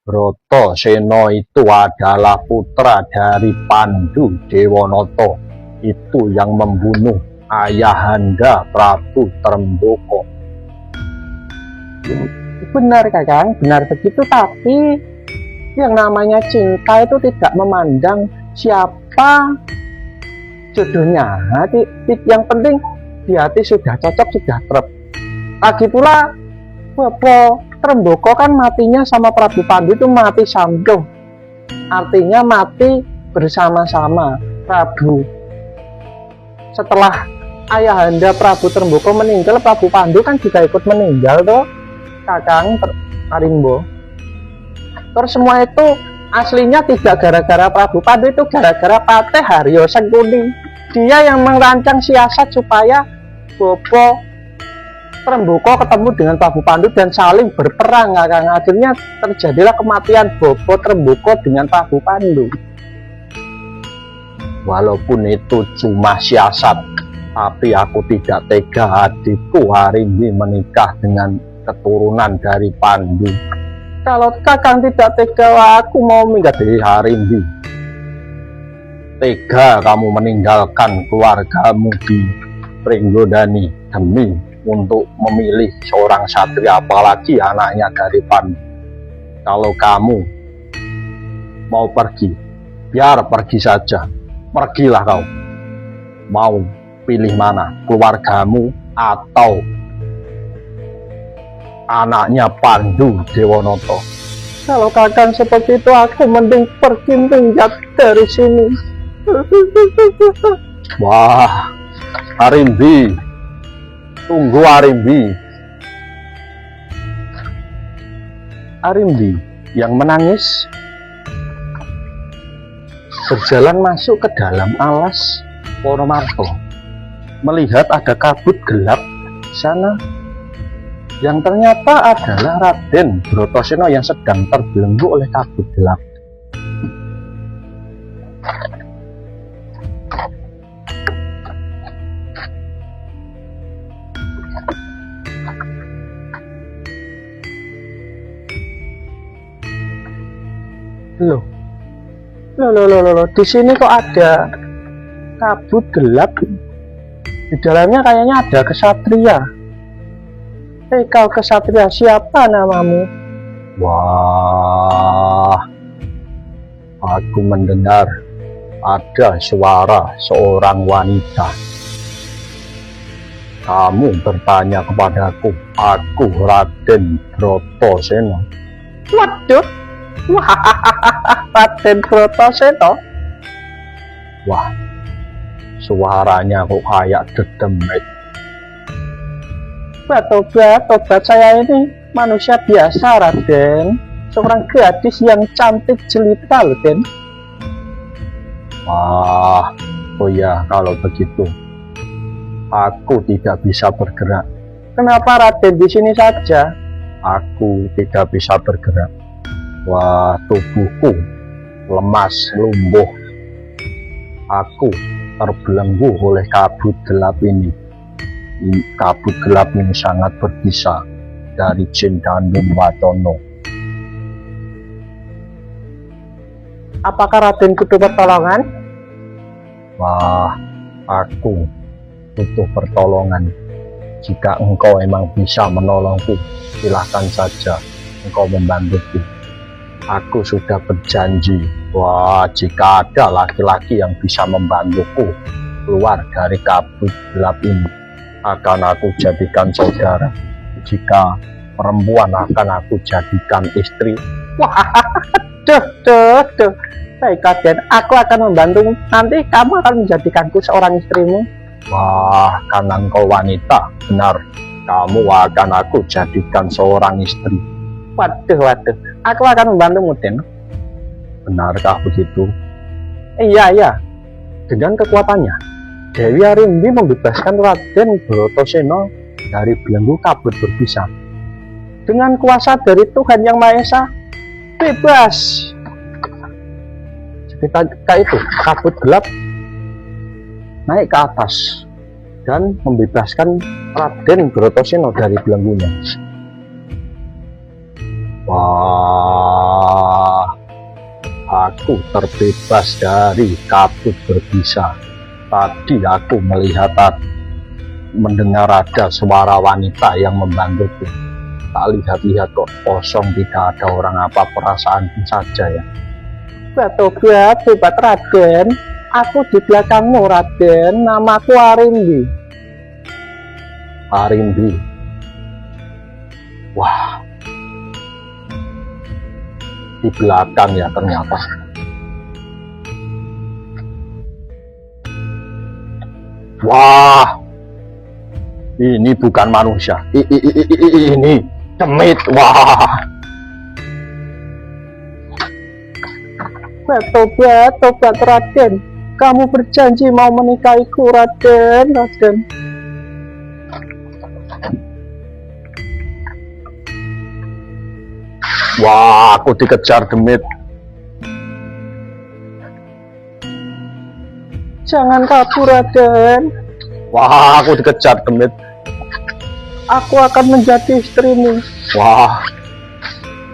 Bratasena itu adalah putra dari Pandu Dewanoto, itu yang membunuh ayahanda Prabu Tremboko. Benar Kakang, benar begitu, tapi yang namanya cinta itu tidak memandang siapa jodohnya. Yang penting di hati sudah cocok, sudah trep. Lagi pula Bopo Tremboko kan matinya sama Prabu Pandu itu mati samdo, artinya mati bersama-sama Prabu. Setelah ayahanda Prabu Tremboko meninggal, Prabu Pandu kan juga ikut meninggal toh Kakang Arimbo. Terus semua itu aslinya tidak gara-gara Prabu Pandu, itu gara-gara Patih Haryo Sengkuni. Dia yang merancang siasat supaya Bopo Tremboko ketemu dengan Prabu Pandu dan saling berperang Kakang. Akhirnya terjadilah kematian Bopo Tremboko dengan Prabu Pandu. Walaupun itu cuma siasat, tapi aku tidak tega adikku Harimbi menikah dengan keturunan dari Pandu. Kalau Kakang tidak tega, aku mau menjadi Harimbi. Tega kamu meninggalkan keluargamu di Pringgondani demi untuk memilih seorang satria, apalagi anaknya dari Pandu. Kalau kamu mau pergi, biar pergi saja, pergilah kau. Mau pilih mana, keluargamu atau anaknya Pandu Dewanoto? Kalau Kakang seperti itu, aku mending pergi minggat dari sini. Wah, Harimbi, tunggu Harimbi. Harimbi yang menangis berjalan masuk ke dalam alas Poromarto, melihat ada kabut gelap di sana, yang ternyata adalah Raden Bratasena yang sedang terbelenggu oleh kabut gelap. Loh, di sini kok ada kabut gelap? Di dalamnya kayaknya ada kesatria. Kau kesatria, siapa namamu? Wah, aku mendengar ada suara seorang wanita. Kamu bertanya kepadaku, aku Raden Bratasena. Waduh, Raden Bratasena. Wah, suaranya kok kayak dedemit. Tobat, saya ini manusia biasa Raden, seorang gadis yang cantik jelita loh Den. Wah, oh ya, kalau begitu aku tidak bisa bergerak. Kenapa Raden di sini saja? Aku tidak bisa bergerak. Wah, tubuhku lemas, lumpuh. Aku terbelenggu oleh kabut gelap ini. Kabut gelap ini sangat berbisa dari jin Dandung Watono. Apakah Raden butuh pertolongan? Wah, aku butuh pertolongan. Jika engkau memang bisa menolongku, silahkan saja engkau membantuku. Aku sudah berjanji, wah, jika ada laki-laki yang bisa membantuku keluar dari kabut gelap ini, akan aku jadikan saudara. Jika perempuan, akan aku jadikan istri. Wah, duh. Baik Raden, aku akan membantumu. Nanti kamu akan menjadikanku seorang istrimu. Wah, karena engkau wanita, benar. Kamu akan aku jadikan seorang istri. Waduh, aku akan membantumu Den. Benarkah begitu? Iya. Dengan kekuatannya, Dewi Harimbi membebaskan Raden Bratasena dari belenggu kabut berbisa. Dengan kuasa dari Tuhan Yang Maha Esa, bebas. Ketika itu kabut gelap naik ke atas dan membebaskan Raden Bratasena dari belenggunya. Wah, aku terbebas dari kabut berbisa. Tadi aku mendengar ada suara wanita yang membantuku. Tak lihat-lihat kok kosong, tidak ada orang, apa perasaan saja ya. Bertobat, tobat Raden. Aku di belakangmu Raden, namaku Arimbi. Arimbi. Wah, di belakang ya ternyata. Wah, ini bukan manusia. Ini demit. Wah, Bertobat, tobat Raden. Kamu berjanji mau menikahiku Raden, Raden. wah, aku dikejar demit. Jangan kabur Raden. Wah, aku dikejar demit. Aku akan menjadi istrimu. Wah,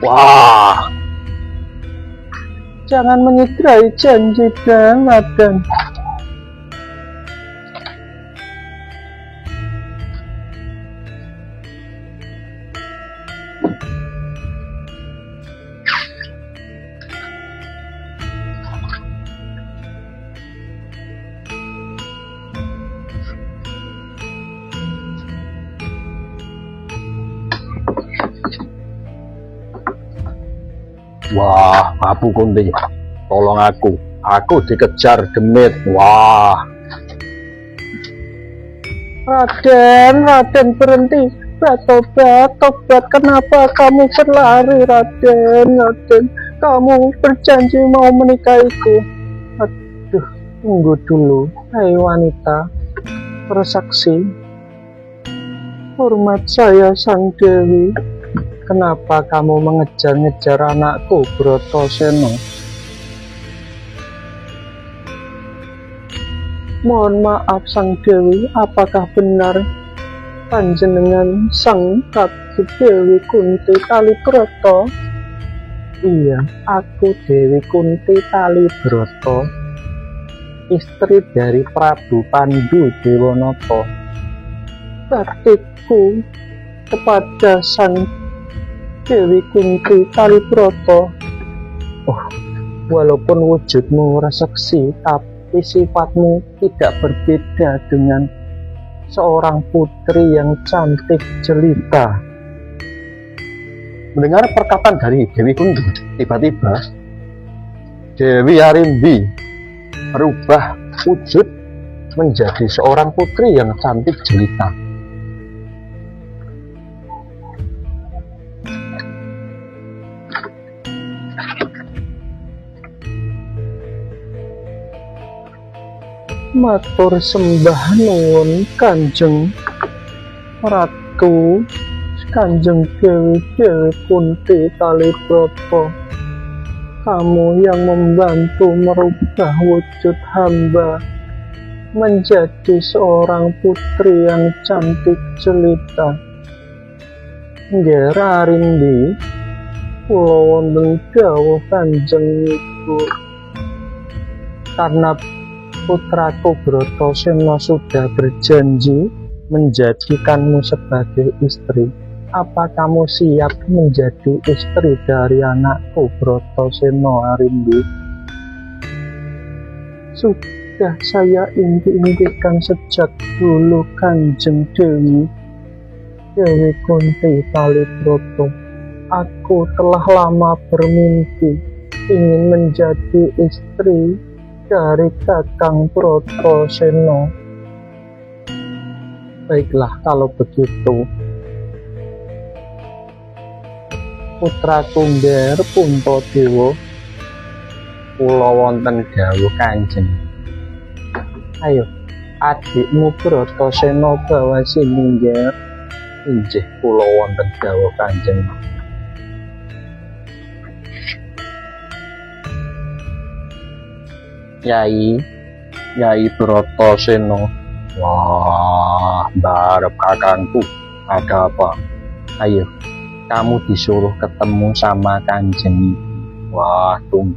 wah. Jangan menyidrai janji dan Raden. Wah, Prabu Kunti, tolong aku dikejar demit. Wah, Raden berhenti. Bertobat, tobat. Kenapa kamu berlari Raden, Raden? Kamu berjanji mau menikahiku. Aduh, tunggu dulu. Hai wanita, bersaksi. Hormat saya Sang Dewi. Kenapa kamu mengejar-ngejar anakku Bratasena? Mohon maaf Sang Dewi, apakah benar panjenengan Sang Ratu Dewi Kunti Talibrata? Iya, aku Dewi Kunti Talibrata, istri dari Prabu Pandu Dewanata. Baktiku kepada Sang Dewi Kunti Talibrata, walaupun wujudmu raseksi, tapi sifatmu tidak berbeda dengan seorang putri yang cantik jelita. mendengar perkataan dari Dewi Kunti, tiba-tiba Dewi Arimbi merubah wujud menjadi seorang putri yang cantik jelita. Matur sembah nuwun Kanjeng Ratu, Kanjeng Dewi Kunti Talibrata. Kamu yang membantu merubah wujud hamba menjadi seorang putri yang cantik jelita. Nggih Arimbi, kula wonten dawuh Kanjeng Ibu, karena putraku Bratasena sudah berjanji menjadikanmu sebagai istri. Apa kamu siap menjadi istri dari anakku Bratasena Arimbi? Sudah saya impi-impikan sejak dulu Kanjeng Dewi Kunti Talibrata. Aku telah lama bermimpi ingin menjadi istri dari Kakang Bratasena. Baiklah kalau begitu, putraku Nger Puntadewa, Kula wonten dawuh Kanjeng. ayo adikmu Bratasena bawa sini Nger. Injih kula wonten dawuh Kanjeng. Nyai Bratasena. Wah, barep kakangku, ada apa? Ayo, kamu disuruh ketemu sama Kanjeng. Wah, tunggu.